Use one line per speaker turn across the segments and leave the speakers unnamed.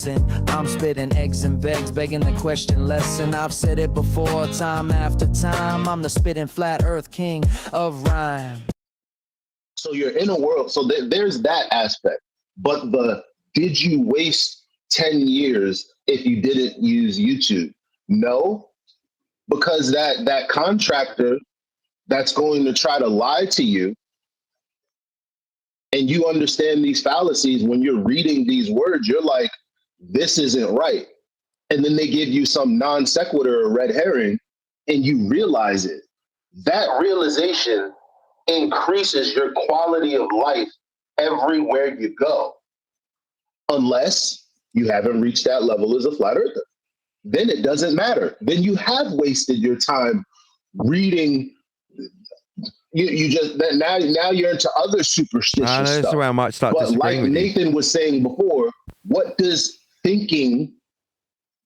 I'm spitting eggs and begs, begging the question lesson. I've said it before, time after time. I'm the spitting flat earth king of rhyme.
So you're in a world, so there's that aspect. But did you waste 10 years if you didn't use YouTube? No, because that contractor that's going to try to lie to you, and you understand these fallacies when you're reading these words, you're like, this isn't right. And then they give you some non sequitur or red herring, and you realize it. That realization increases your quality of life everywhere you go, unless you haven't reached that level as a flat earther. Then it doesn't matter. Then you have wasted your time reading. You just now you're into other superstitious stuff.
This is where I might start disagreeing with
Nathan
you.
was saying before, what does thinking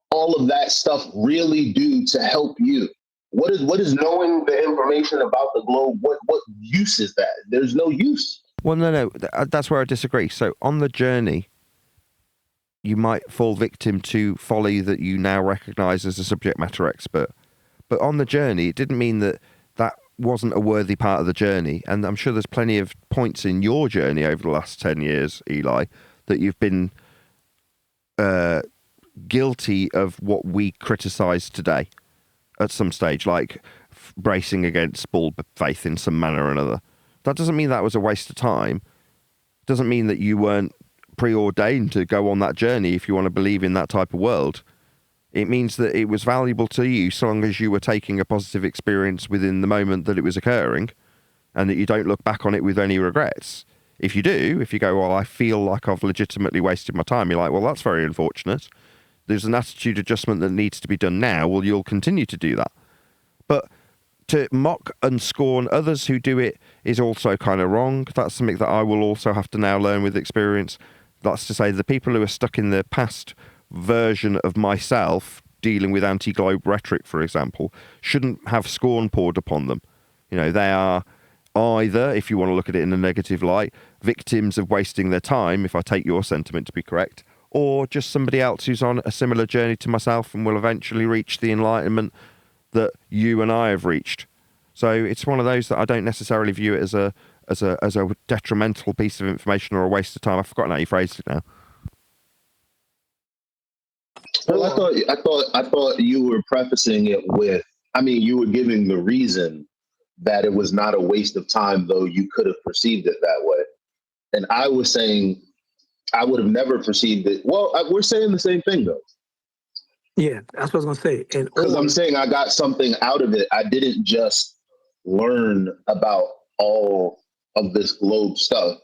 all of that stuff really do to help you? What is knowing the information about the globe? What use is that? There's no use.
Well, no, that's where I disagree. So on the journey, you might fall victim to folly that you now recognize as a subject matter expert. But on the journey, it didn't mean that wasn't a worthy part of the journey. And I'm sure there's plenty of points in your journey over the last 10 years, Eli, that you've been guilty of what we criticize today at some stage, like bracing against bald faith in some manner or another. That doesn't mean that was a waste of time. It doesn't mean that you weren't preordained to go on that journey if you want to believe in that type of world. It means that it was valuable to you so long as you were taking a positive experience within the moment that it was occurring, and that you don't look back on it with any regrets. If you do, if you go, well, I feel like I've legitimately wasted my time, you're like, well, that's very unfortunate. There's an attitude adjustment that needs to be done now. Well, you'll continue to do that. But to mock and scorn others who do it is also kind of wrong. That's something that I will also have to now learn with experience. That's to say, the people who are stuck in the past version of myself dealing with anti-globe rhetoric, for example, shouldn't have scorn poured upon them. You know, they are either, if you want to look at it in a negative light, victims of wasting their time, if I take your sentiment to be correct, or just somebody else who's on a similar journey to myself and will eventually reach the enlightenment that you and I have reached. So it's one of those that I don't necessarily view it as a detrimental piece of information or a waste of time. I've forgotten how you phrased it now.
Well, I thought you were prefacing it with, you were giving the reason that it was not a waste of time, though you could have perceived it that way. And I was saying I would have never perceived it. Well, we're saying the same thing, though.
Yeah, that's what I was going to say.
Because I'm saying I got something out of it. I didn't just learn about all of this globe stuff.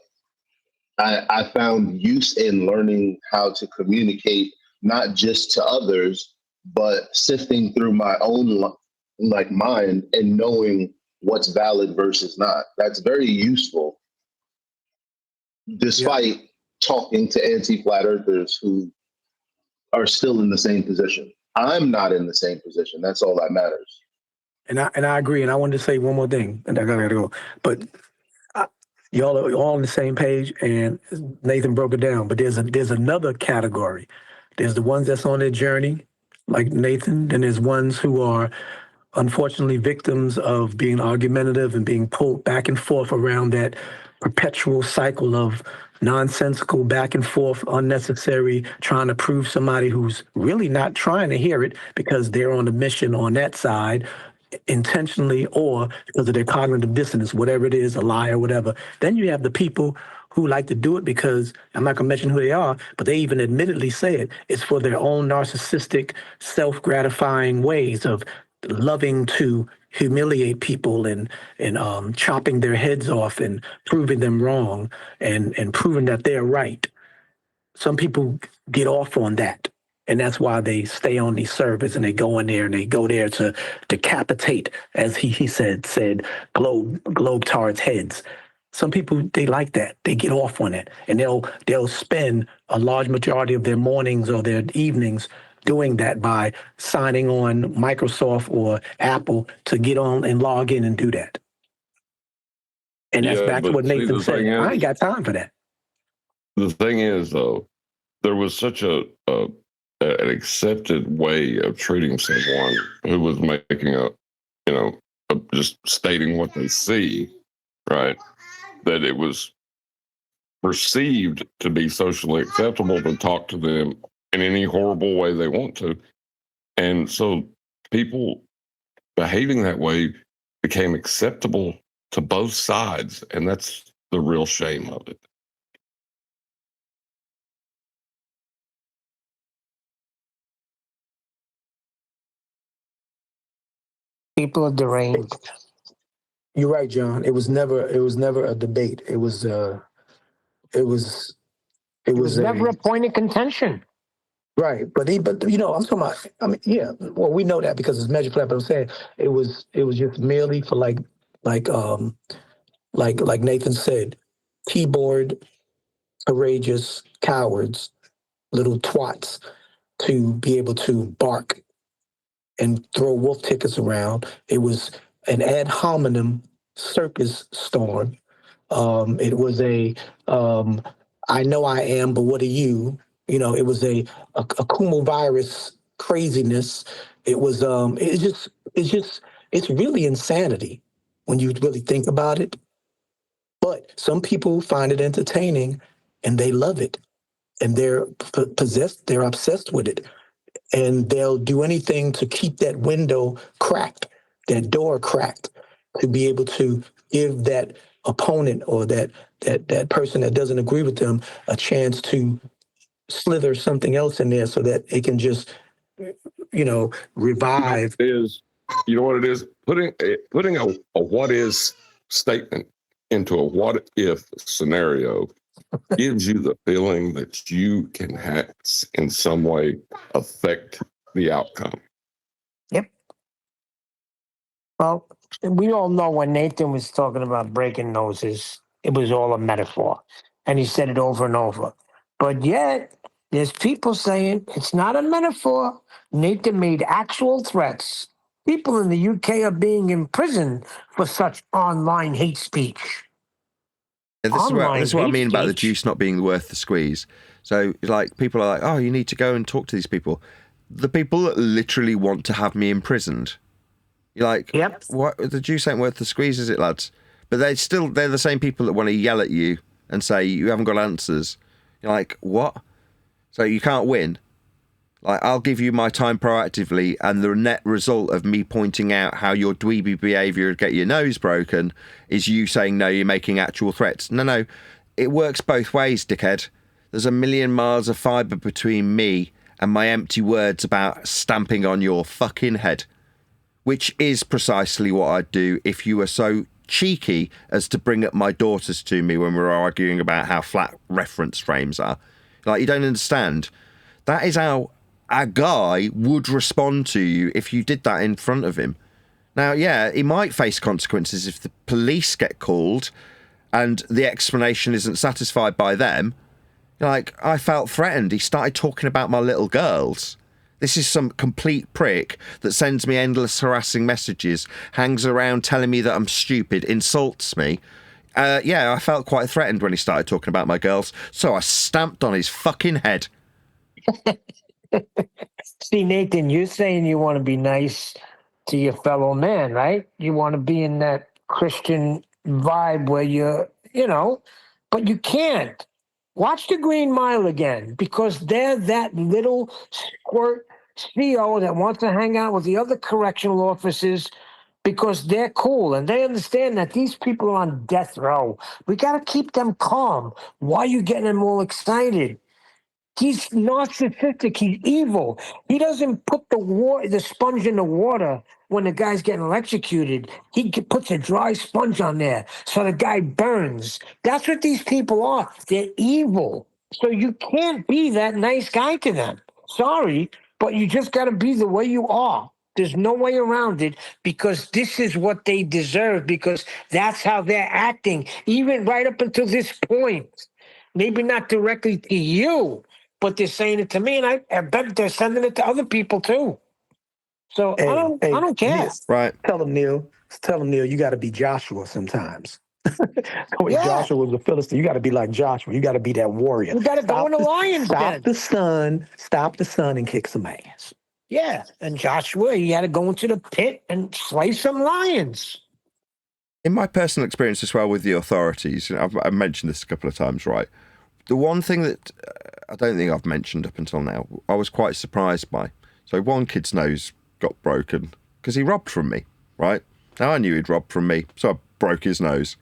I found use in learning how to communicate, not just to others, but sifting through my own mind and knowing what's valid versus not. That's very useful, despite talking to anti-flat earthers who are still in the same position. I'm not in the same position. That's all that matters.
And I agree. And I wanted to say one more thing, and I gotta go. But y'all are all on the same page, and Nathan broke it down. But there's another category. There's the ones that's on their journey, like Nathan. Then there's ones who are unfortunately victims of being argumentative and being pulled back and forth around that perpetual cycle of nonsensical back and forth, unnecessary, trying to prove somebody who's really not trying to hear it because they're on a mission on that side, intentionally or because of their cognitive dissonance, whatever it is, a lie or whatever. Then you have the people who like to do it because, I'm not going to mention who they are, but they even admittedly say it. It's for their own narcissistic, self-gratifying ways of loving to humiliate people and chopping their heads off and proving them wrong and proving that they're right. Some people get off on that. And that's why they stay on these servers and they go in there and they go there to decapitate, as he said globetards' heads. Some people, they like that. They get off on it. And they'll spend a large majority of their mornings or their evenings doing that by signing on Microsoft or Apple to get on and log in and do that. And that's back to what Nathan said. I ain't got time for that.
The thing is, though, there was such an accepted way of treating someone who was making just stating what they see, right? That it was perceived to be socially acceptable to talk to them in any horrible way they want to. And so people behaving that way became acceptable to both sides. And that's the real shame of it.
People are deranged.
You're right, John. It was never a debate. It was
It was never a point of contention.
right. But I'm talking about. I mean, yeah. Well, we know that because it's measured for that. But I'm saying it was just merely for like Nathan said, keyboard courageous cowards, little twats, to be able to bark and throw wolf tickets around. It was an ad hominem circus storm. It was a I know I am, but what are you? It was a Kumo virus craziness. It was it's really insanity when you really think about it. But some people find it entertaining and they love it and they're possessed, they're obsessed with it. And they'll do anything to keep that window cracked, that door cracked, to be able to give that opponent or that person that doesn't agree with them a chance to slither something else in there so that it can just, revive.
You know what it is? Putting a what is statement into a what if scenario gives you the feeling that you can in some way affect the outcome.
Yep. Well, we all know when Nathan was talking about breaking noses, it was all a metaphor. And he said it over and over. But yet, there's people saying it's not a metaphor. Nathan made actual threats. People in the UK are being imprisoned for such online hate speech.
Yeah, this is what I mean about the juice not being worth the squeeze. So, like, people are like, oh, you need to go and talk to these people. The people that literally want to have me imprisoned. You're like,
yep.
What? The juice ain't worth the squeeze, is it, lads? But they're the same people that want to yell at you and say you haven't got answers. You're like, what? So you can't win? Like, I'll give you my time proactively, and the net result of me pointing out how your dweeby behaviour would get your nose broken is you saying, no, you're making actual threats. No, it works both ways, dickhead. There's a million miles of fibre between me and my empty words about stamping on your fucking head, which is precisely what I'd do if you were so cheeky as to bring up my daughters to me when we were arguing about how flat reference frames are. Like, you don't understand. That is how a guy would respond to you if you did that in front of him. Now, yeah, he might face consequences if the police get called and the explanation isn't satisfied by them. Like, I felt threatened. He started talking about my little girls. This is some complete prick that sends me endless harassing messages, hangs around telling me that I'm stupid, insults me. Yeah, I felt quite threatened when he started talking about my girls, so I stamped on his fucking head.
See, Nathan, you're saying you want to be nice to your fellow man, right? You want to be in that Christian vibe where but you can't. Watch the Green Mile again, because they're that little squirt CEO that wants to hang out with the other correctional officers because they're cool and they understand that these people are on death row. We got to keep them calm. Why are you getting them all excited? He's narcissistic. He's evil. He doesn't put the sponge in the water when the guy's getting electrocuted. He puts a dry sponge on there so the guy burns. That's what these people are. They're evil. So you can't be that nice guy to them. Sorry, but you just got to be the way you are. There's no way around it, because this is what they deserve, because that's how they're acting, even right up until this point. Maybe not directly to you, but they're saying it to me, and I bet they're sending it to other people too. So I don't care.
Right.
Tell them, Neil, you got to be Joshua sometimes. When
Yeah.
Joshua was a Philistine, you got to be like Joshua. You got to be that warrior.
You got to go in the lion's den.
Stop the sun, and kick some ass.
Yeah. And Joshua, he had to go into the pit and slay some lions.
In my personal experience as well with the authorities, I've mentioned this a couple of times, right? The one thing that I don't think I've mentioned up until now, I was quite surprised by. So one kid's nose got broken because he robbed from me, right? Now I knew he'd robbed from me, so I broke his nose.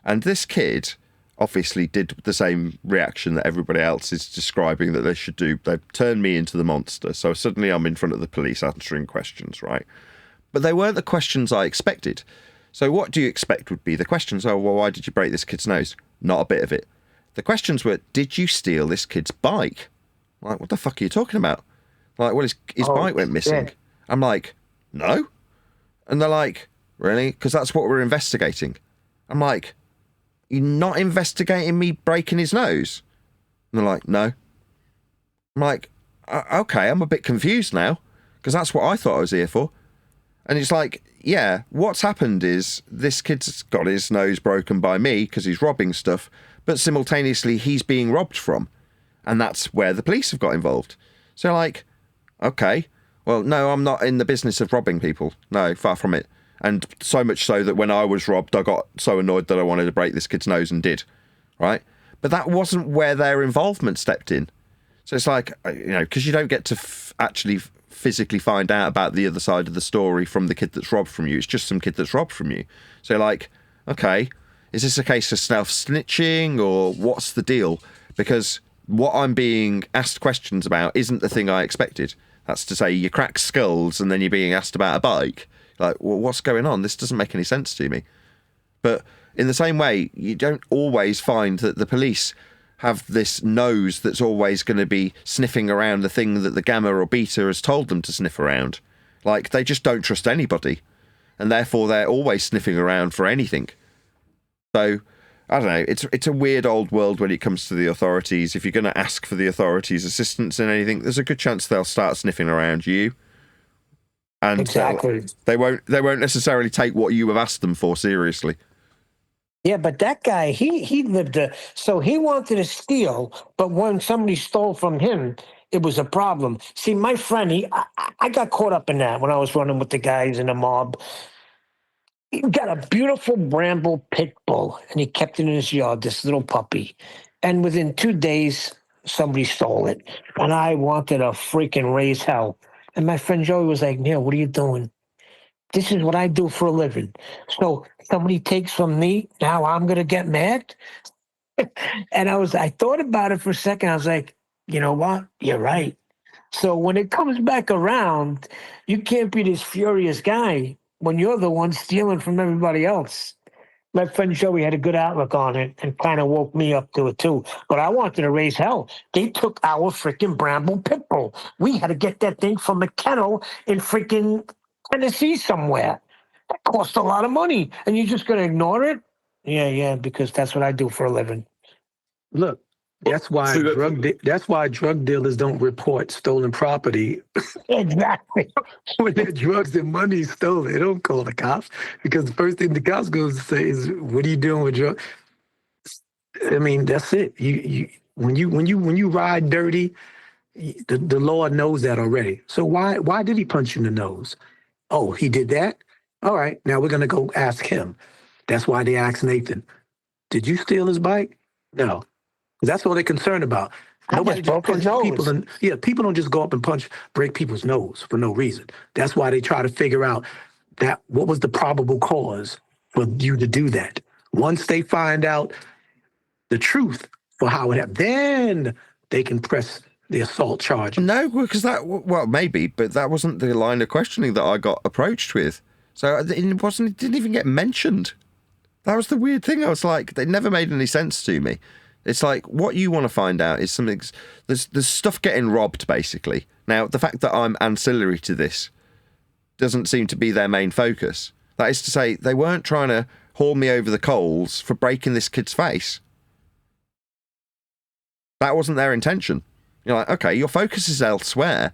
And this kid obviously did the same reaction that everybody else is describing that they should do. They've turned me into the monster. So suddenly I'm in front of the police answering questions, right? But they weren't the questions I expected. So what do you expect would be the questions? Oh, well, why did you break this kid's nose? Not a bit of it. The questions were, did you steal this kid's bike? Like, what the fuck are you talking about? Like, well, his bike went missing.
shit.
I'm like, no. And they're like, really? Because that's what we're investigating. I'm like, you're not investigating me breaking his nose? And they're like, no. I'm like, okay, I'm a bit confused now, because that's what I thought I was here for. And it's like, yeah, what's happened is this kid's got his nose broken by me because he's robbing stuff, but simultaneously he's being robbed from. And that's where the police have got involved. So like, okay, well, no, I'm not in the business of robbing people. No, far from it. And so much so that when I was robbed, I got so annoyed that I wanted to break this kid's nose and did, right? But that wasn't where their involvement stepped in. So it's like, you know, because you don't get to actually physically find out about the other side of the story from the kid that's robbed from you. It's just some kid that's robbed from you. So like, okay, is this a case of self-snitching or what's the deal? Because what I'm being asked questions about isn't the thing I expected. That's to say, you crack skulls and then you're being asked about a bike. Like, well, what's going on? This doesn't make any sense to me. But in the same way, you don't always find that the police have this nose that's always going to be sniffing around the thing that the gamma or beta has told them to sniff around. Like, they just don't trust anybody. And therefore, they're always sniffing around for anything. So, I don't know. It's a weird old world when it comes to the authorities. If you're going to ask for the authorities' assistance in anything, there's a good chance they'll start sniffing around you. And
Exactly.
they won't necessarily take what you have asked them for seriously.
Yeah, but that guy, he lived so he wanted to steal, but when somebody stole from him, it was a problem. See, my friend, I got caught up in that when I was running with the guys in the mob. He got a beautiful Bramble pit bull, and he kept it in his yard, this little puppy. And within 2 days, somebody stole it. And I wanted to freaking raise hell. And my friend Joey was like, Neil, what are you doing? This is what I do for a living. So somebody takes from me, now I'm going to get mad? And I thought about it for a second. I was like, you know what? You're right. So when it comes back around, you can't be this furious guy when you're the one stealing from everybody else. My friend Joey had a good outlook on it and kind of woke me up to it too. But I wanted to raise hell. They took our freaking Bramble pit bull. We had to get that thing from a kennel in freaking Tennessee somewhere. That cost a lot of money. And you're just going to ignore it? Yeah, because that's what I do for a living.
Look, that's why drug dealers don't report stolen property.
Exactly.
When their drugs and money is stolen, they don't call the cops because the first thing the cops goes to say is, "What are you doing with drugs?" I mean, that's it. When you ride dirty, the law knows that already. So why did he punch you in the nose? Oh, he did that? All right, now we're gonna go ask him. That's why they asked Nathan, "Did you steal his bike?" No. That's what they're concerned about. Nobody just punches people. People don't just go up and break people's nose for no reason. That's why they try to figure out what was the probable cause for you to do that. Once they find out the truth for how it happened, then they can press the assault charge.
No, because maybe, but that wasn't the line of questioning that I got approached with. So it didn't even get mentioned. That was the weird thing. I was like, they never made any sense to me. It's like, what you want to find out is something, there's stuff getting robbed, basically. Now, the fact that I'm ancillary to this doesn't seem to be their main focus. That is to say, they weren't trying to haul me over the coals for breaking this kid's face. That wasn't their intention. You're like, okay, your focus is elsewhere,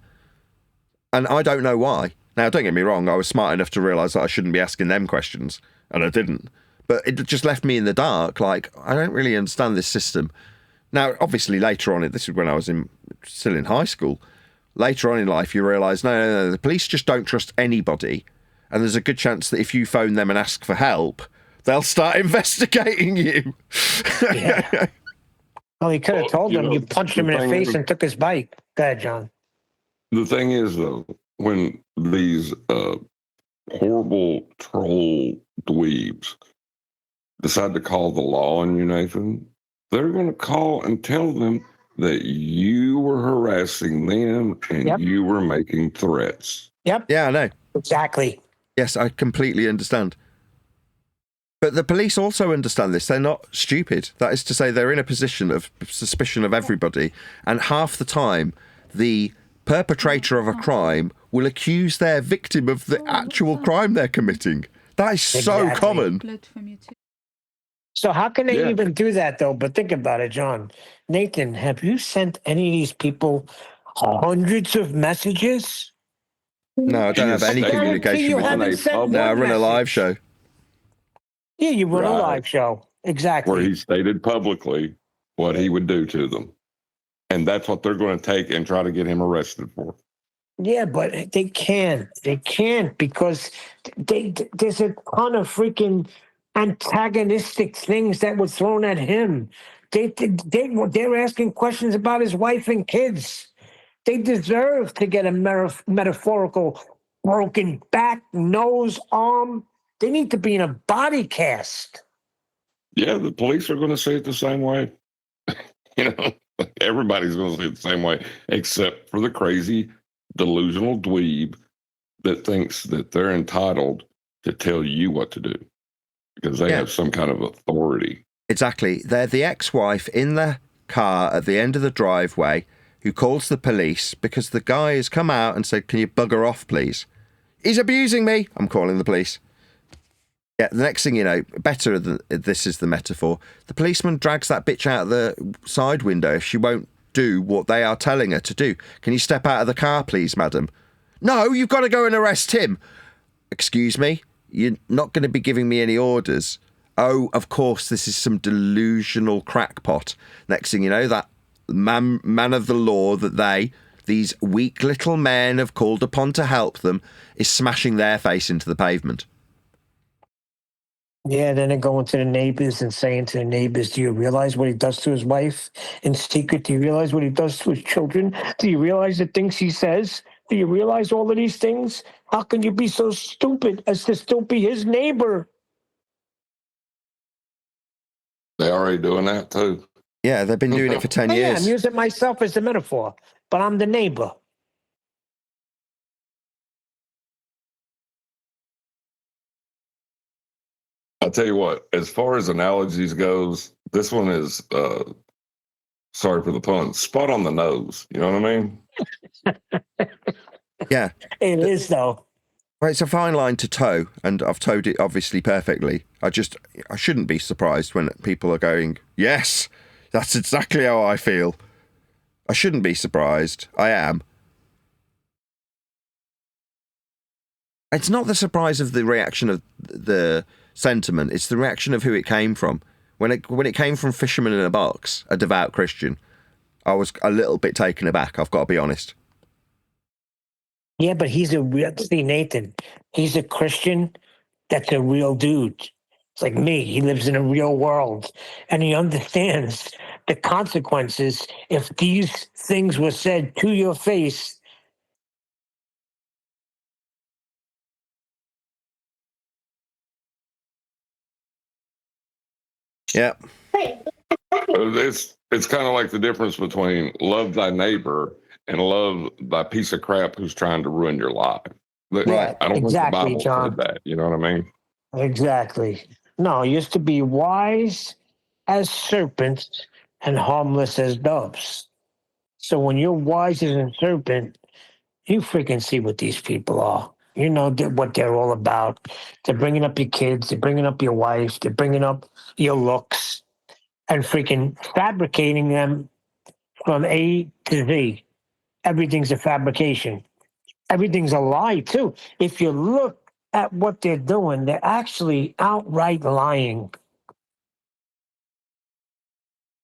and I don't know why. Now, don't get me wrong, I was smart enough to realise that I shouldn't be asking them questions, and I didn't. But it just left me in the dark. Like, I don't really understand this system. Now, obviously, later on, this is when I was still in high school. Later on in life, you realise, no, the police just don't trust anybody. And there's a good chance that if you phone them and ask for help, they'll start investigating you.
Yeah. Well, he could have told
you
them
know,
you punched him in the
thing
face
is-
and took his bike. Go ahead, John.
The thing is, though, when these horrible troll dweebs decide to call the law on you, Nathan, they're going to call and tell them that you were harassing them and
Yep.
you were making threats.
Yep.
Yeah, I know.
Exactly.
Yes, I completely understand. But the police also understand this. They're not stupid. That is to say, they're in a position of suspicion of everybody. And half the time, the perpetrator of a crime will accuse their victim of the actual crime they're committing. That is so
Exactly.
common.
So how can they
Yeah.
even do that, though? But think about it, John. Nathan, have you sent any of these people hundreds of messages?
No, I don't have any
Yes, I
guarantee
communication
you
with them.
haven't sent
No, I
one
run a live
message.
show.
Yeah, you run a
Right.
live show. Exactly.
Where he stated publicly what he would do to them. And that's what they're going to take and try to get him arrested for.
Yeah, but they can't. They can't because there's a ton of freaking antagonistic things that were thrown at him. They're asking questions about his wife and kids. They deserve to get a metaphorical broken back, nose, arm. They need to be in a body cast.
Yeah, the police are going to see it the same way. You know, everybody's going to see it the same way, except for the crazy, delusional dweeb that thinks that they're entitled to tell you what to do because they have some kind of authority.
Exactly. They're the ex-wife in the car at the end of the driveway who calls the police because the guy has come out and said, "Can you bugger off, please? He's abusing me." I'm calling the police. Yeah, the next thing you know, better than this is the metaphor. The policeman drags that bitch out the side window if she won't do what they are telling her to do. "Can you step out of the car, please, madam?" "No, you've got to go and arrest him." "Excuse me? You're not going to be giving me any orders." Oh, of course, this is some delusional crackpot. Next thing you know, that man of the law that these weak little men have called upon to help them, is smashing their face into the pavement.
Yeah, then they're going to the neighbors and saying to the neighbors, "Do you realize what he does to his wife in secret? Do you realize what he does to his children? Do you realize the things he says? Do you realize all of these things? How can you be so stupid as to still be his neighbor?"
They already doing that too.
Yeah, they've been doing it for 10
Yeah,
years.
I'm using myself as a metaphor, but I'm the neighbor.
I'll tell you what, as far as analogies goes, this one is, sorry for the pun, spot on the nose. You know what I mean?
Yeah.
It is, though.
Well, it's a fine line to toe, and I've towed it obviously perfectly. I shouldn't be surprised when people are going, "Yes, that's exactly how I feel." I shouldn't be surprised. I am. It's not the surprise of the reaction of the sentiment, it's the reaction of who it came from. When it came from Fisherman in a Box, a devout Christian, I was a little bit taken aback, I've got to be honest.
Yeah, but he's a real, see, Nathan, he's a Christian that's a real dude. It's like me. He lives in a real world and he understands the consequences if these things were said to your face.
Yeah.
It's kind of like the difference between love thy neighbor and love thy piece of crap who's trying to ruin your life.
Right,
I don't
exactly,
think the Bible
John.
said that. You know what I mean?
Exactly. No, he used to be wise as serpents and harmless as doves. So when you're wise as a serpent, you freaking see what these people are. You know what they're all about. They're bringing up your kids. They're bringing up your wife. They're bringing up your looks and freaking fabricating them from A to Z. Everything's a fabrication. Everything's a lie, too. If you look at what they're doing, they're actually outright lying.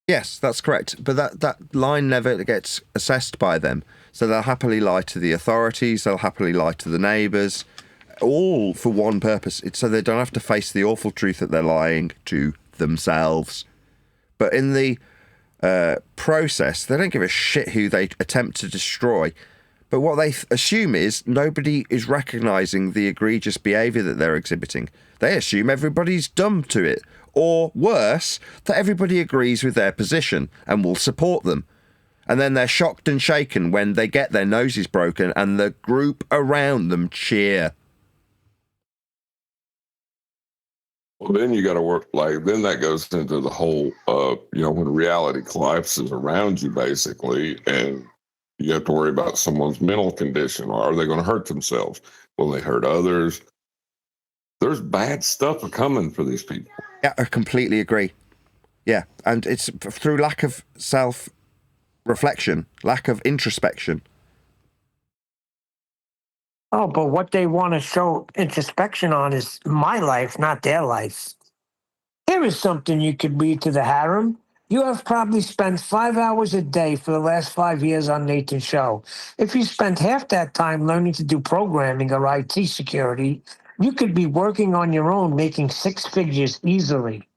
Yes, that's correct. But that line never gets assessed by them. So they'll happily lie to the authorities, they'll happily lie to the neighbours, all for one purpose. It's so they don't have to face the awful truth that they're lying to themselves. But in the process, they don't give a shit who they attempt to destroy. But what they assume is nobody is recognising the egregious behaviour that they're exhibiting. They assume everybody's dumb to it. Or worse, that everybody agrees with their position and will support them. And then they're shocked and shaken when they get their noses broken and the group around them cheer.
Well, then you got to work, like, then that goes into the whole, when reality collapses around you, basically, and you have to worry about someone's mental condition. Or are they going to hurt themselves? Will they hurt others? There's bad stuff coming for these people.
Yeah, I completely agree. Yeah, and it's through lack of self-reflection, lack of introspection.
Oh, but what they want to show introspection on is my life, not their life. Here is something you could read to the harem. You have probably spent 5 hours a day for the last 5 years on Nathan's show. If you spent half that time learning to do programming or IT security, you could be working on your own, making 6 figures easily.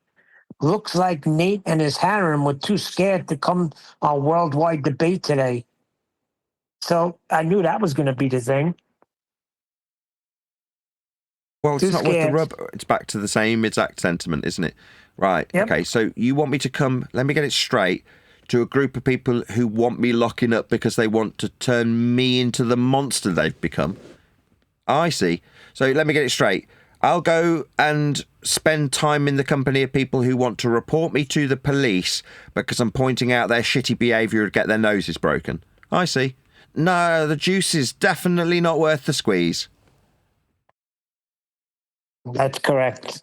Looks like Nate and his harem were too scared to come on worldwide debate today. So I knew that was going to be the thing.
Well, it's
Too
not worth the
scared.
rub. It's back to the same exact sentiment, isn't it? Right.
Yep.
Okay, so you want me to come, let me get it straight, to a group of people who want me locking up because they want to turn me into the monster they've become. I see. So let me get it straight. I'll go and spend time in the company of people who want to report me to the police because I'm pointing out their shitty behaviour and get their noses broken. I see. No, the juice is definitely not worth the squeeze.
That's correct.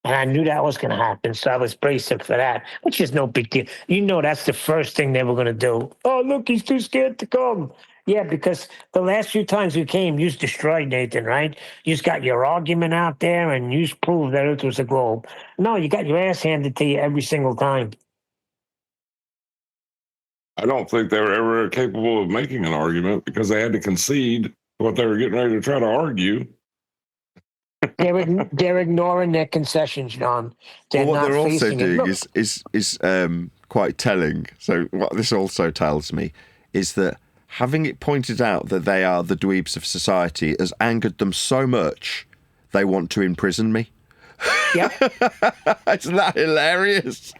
And I knew that was going to happen, so I was bracing for that, which is no big deal. You know that's the first thing they were going to do. Oh, look, he's too scared to come. Yeah, because the last few times you came, you destroyed Nathan, right? You just got your argument out there and you proved that it was a globe. No, you got your ass handed to you every single time.
I don't think they were ever capable of making an argument because they had to concede what they were getting ready to try to argue.
They're ignoring their concessions, John. They're
Well, what
not
they're also
facing it.
doing
Look,
is quite telling. So what this also tells me is that having it pointed out that they are the dweebs of society has angered them so much they want to imprison me.
Yep.
Isn't that hilarious?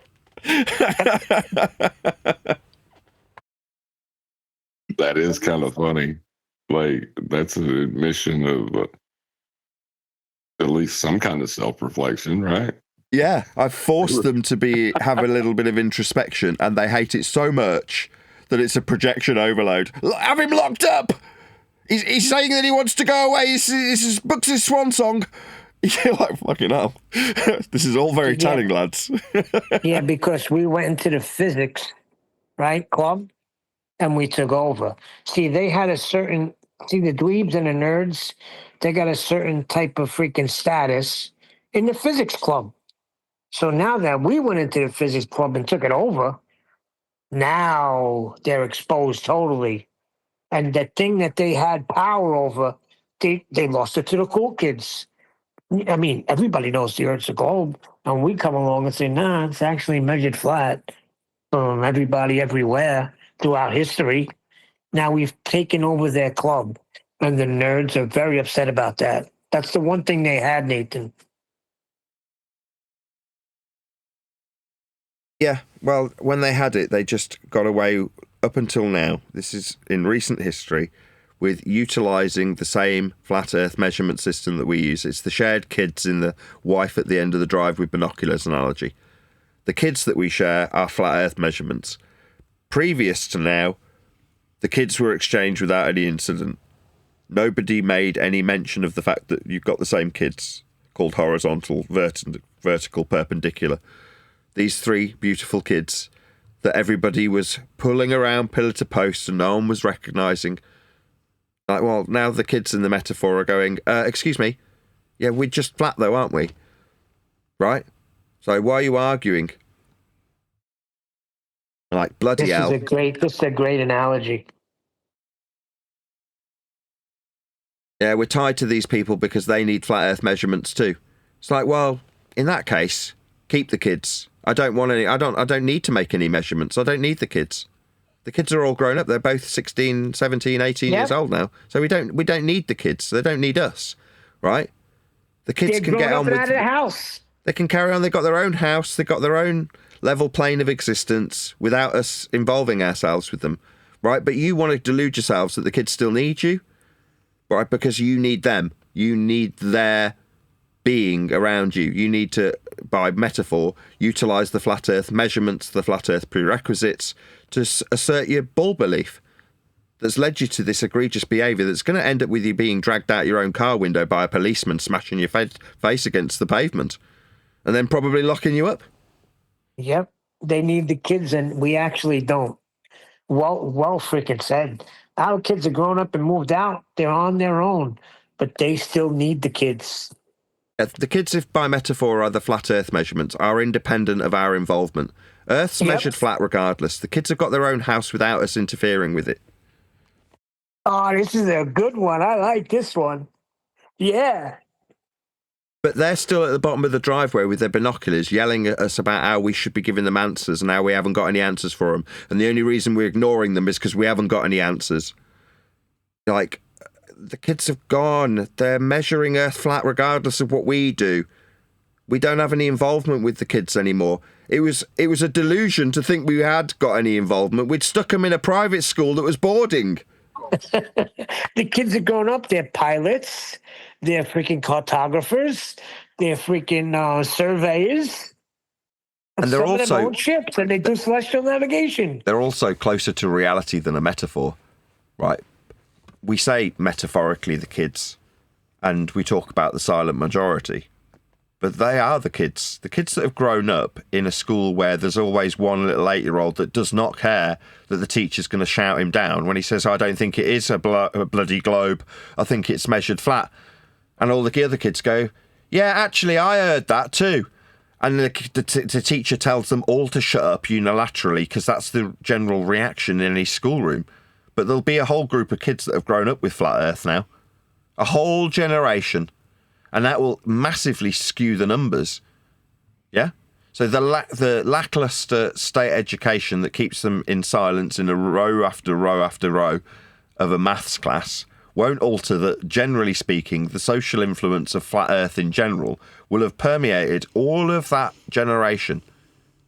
That is kind of funny. Like, that's an admission of at least some kind of self-reflection, right?
Yeah, I've forced them to have a little bit of introspection, and they hate it so much that it's a projection overload. Have him locked up! He's saying that he wants to go away. He's booked his swan song. You're like, fucking hell. This is all very telling, lads.
Yeah, because we went into the physics, right, club, and we took over. See, they had the dweebs and the nerds, they got a certain type of freaking status in the physics club. So now that we went into the physics club and took it over, now they're exposed totally. And the thing that they had power over, they lost it to the cool kids. I mean, everybody knows the Earth's a globe, and we come along and say, nah, it's actually measured flat from everybody everywhere throughout history. Now we've taken over their club, and the nerds are very upset about that. That's the one thing they had, Nathan.
Yeah, well, when they had it, they just got away up until now. This is in recent history with utilising the same flat earth measurement system that we use. It's the shared kids in the wife at the end of the drive with binoculars analogy. The kids that we share are flat earth measurements. Previous to now, the kids were exchanged without any incident. Nobody made any mention of the fact that you've got the same kids called horizontal, vertical, perpendicular. These 3 beautiful kids that everybody was pulling around pillar to post and no one was recognising. Like, well, now the kids in the metaphor are going, excuse me, Yeah, we're just flat though, aren't we? Right? So why are you arguing? Like, bloody
This
hell.
is a great analogy.
Yeah, we're tied to these people because they need flat earth measurements too. It's like, well, in that case, keep the kids. I don't need to make any measurements. I don't need the kids. The kids are all grown up. They're both 16, 17, 18 years old now. So we don't need the kids. They don't need us. Right? The kids can get on with
out of the house.
They can carry on. They've got their own house. They've got their own level plane of existence without us involving ourselves with them. Right? But you want to delude yourselves that the kids still need you. Right? Because you need them. You need their being around you. You need to, by metaphor, utilize the flat earth measurements, the flat earth prerequisites to assert your bull belief that's led you to this egregious behaviour that's going to end up with you being dragged out your own car window by a policeman smashing your face against the pavement and then probably locking you up.
Yep. They need the kids, and we actually don't. Well freaking said. Our kids are grown up and moved out. They're on their own, but they still need the kids.
The kids, if by metaphor are the flat earth measurements, are independent of our involvement. Earth's measured flat regardless. The kids have got their own house without us interfering with it.
Oh, this is a good one. I like this one. Yeah.
But they're still at the bottom of the driveway with their binoculars yelling at us about how we should be giving them answers and how we haven't got any answers for them. And the only reason we're ignoring them is because we haven't got any answers. Like, the kids have gone. They're measuring Earth flat regardless of what we do. We don't have any involvement with the kids anymore. It was a delusion to think we had got any involvement. We'd stuck them in a private school that was boarding.
The kids are grown up. They're pilots. They're freaking cartographers. They're freaking surveyors.
And they're
some of them
also
own ships, and they do celestial navigation.
They're also closer to reality than a metaphor, right? We say metaphorically the kids, and we talk about the silent majority, but they are the kids that have grown up in a school where there's always one little 8-year-old that does not care that the teacher's going to shout him down when he says, I don't think it is a bloody globe, I think it's measured flat. And all the other kids go, yeah, actually, I heard that too. And the teacher tells them all to shut up unilaterally because that's the general reaction in any schoolroom. But there'll be a whole group of kids that have grown up with flat earth now. A whole generation. And that will massively skew the numbers. Yeah? So the lackluster state education that keeps them in silence in a row after row after row of a maths class won't alter that, generally speaking, the social influence of flat earth in general will have permeated all of that generation.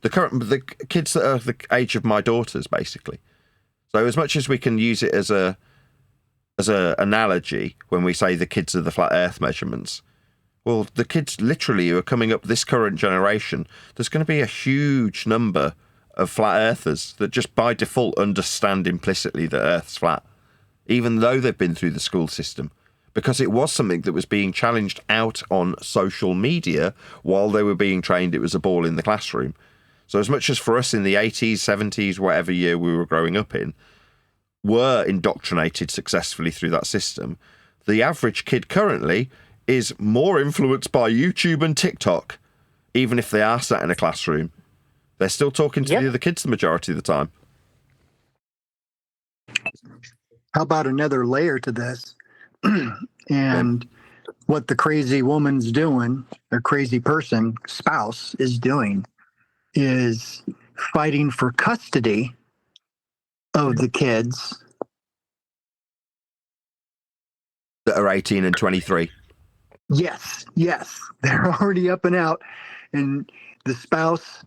The kids that are the age of my daughters, basically. So as much as we can use it as a analogy when we say the kids are the flat earth measurements, well, the kids literally who are coming up this current generation, there's going to be a huge number of flat earthers that just by default understand implicitly that Earth's flat, even though they've been through the school system, because it was something that was being challenged out on social media while they were being trained it was a ball in the classroom. So as much as for us in the 80s, 70s, whatever year we were growing up in, were indoctrinated successfully through that system, the average kid currently is more influenced by YouTube and TikTok, even if they are sat in a classroom. They're still talking to the other kids the majority of the time.
How about another layer to this? And what the crazy woman's doing, or crazy person, spouse, is doing, is fighting for custody of the kids
That are 18 and 23.
Yes. They're already up and out. And the spouse,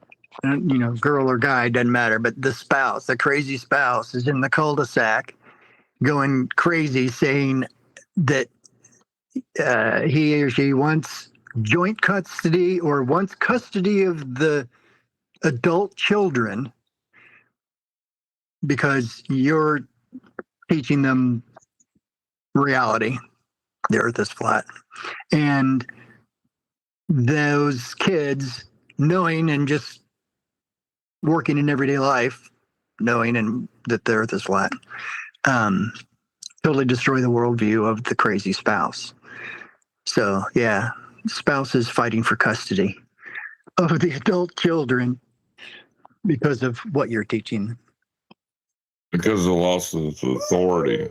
girl or guy, doesn't matter, but the spouse, the crazy spouse, is in the cul-de-sac going crazy, saying that he or she wants joint custody or wants custody of the adult children because you're teaching them reality. The earth is flat. And those kids, knowing and just working in everyday life, knowing that the earth is flat, totally destroy the worldview of the crazy spouse. So yeah, spouses fighting for custody of the adult children because of what you're teaching.
Because of the loss of authority.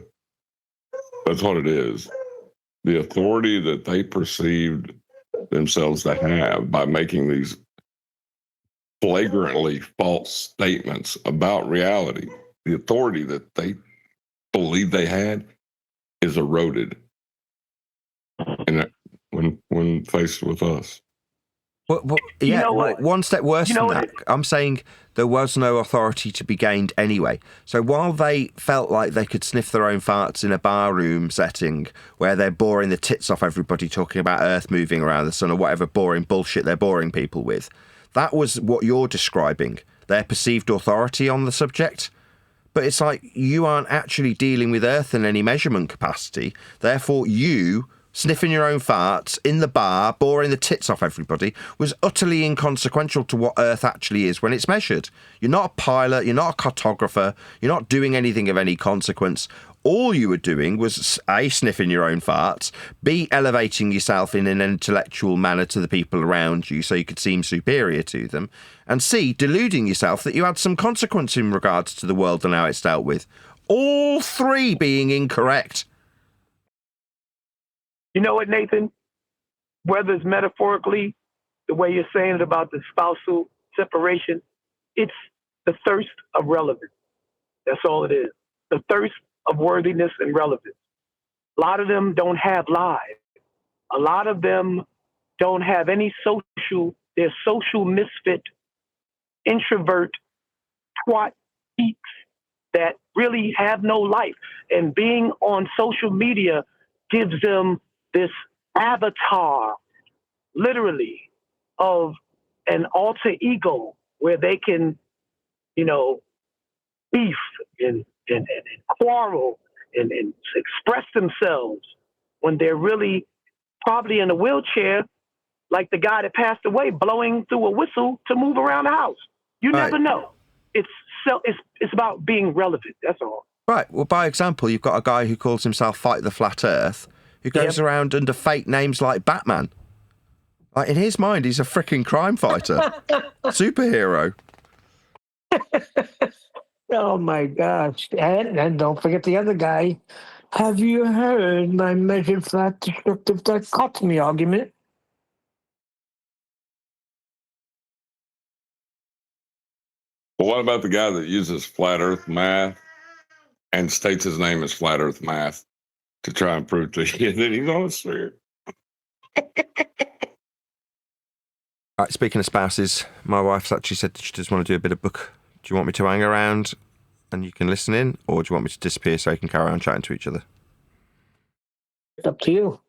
That's what it is. The authority that they perceived themselves to have by making these flagrantly false statements about reality, the authority that they believed they had is eroded. And when faced with us.
Well,
You
yeah,
know what?
one step worse
You know
than
what
that. I'm saying there was no authority to be gained anyway. So while they felt like they could sniff their own farts in a barroom setting where they're boring the tits off everybody talking about Earth moving around the sun or whatever boring bullshit they're boring people with, that was what you're describing, their perceived authority on the subject. But it's like you aren't actually dealing with Earth in any measurement capacity. Therefore, you sniffing your own farts in the bar, boring the tits off everybody, was utterly inconsequential to what Earth actually is when it's measured. You're not a pilot, you're not a cartographer, you're not doing anything of any consequence. All you were doing was A, sniffing your own farts, B, elevating yourself in an intellectual manner to the people around you so you could seem superior to them, and C, deluding yourself that you had some consequence in regards to the world and how it's dealt with. All three being incorrect.
You know what, Nathan? Whether it's metaphorically, the way you're saying it about the spousal separation, it's the thirst of relevance. That's all it is. The thirst of worthiness and relevance. A lot of them don't have lives. A lot of them don't have any they're social misfit, introvert, twat geeks that really have no life. And being on social media gives them this avatar, literally, of an alter ego where they can, beef and quarrel and express themselves when they're really probably in a wheelchair, like the guy that passed away, blowing through a whistle to move around the house. You never know. It's about being relevant. That's all.
Right. Well, by example, you've got a guy who calls himself Fight the Flat Earth, who goes around under fake names like Batman. Like, in his mind, he's a freaking crime fighter. Superhero.
Oh my gosh. And don't forget the other guy. Have you heard my measured flat destructive dichotomy argument?
But what about the guy that uses flat earth math and states his name as flat earth math to try and prove to you that he's on a sphere?
Right, speaking of spouses, my wife's actually said that she does want to do a bit of book. Do you want me to hang around and you can listen in, or do you want me to disappear so you can carry on chatting to each other?
It's up to you.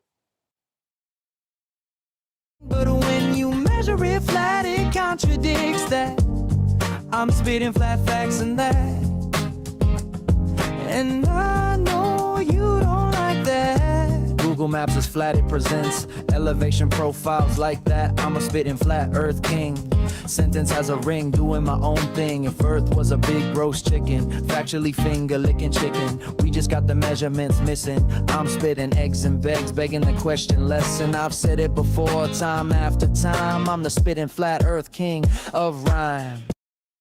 But when you measure it flat, it contradicts that. I'm spitting flat facts and that. And I know you don't like that. Google Maps is flat, it presents elevation profiles like that. I'm a spitting flat earth king. Sentence has a ring, doing my own thing. If Earth was a big roast chicken, factually finger licking chicken. We just got the measurements missing. I'm spitting eggs and vegs, begging the question lesson. I've said it before, time after time. I'm the spitting flat earth king of rhyme.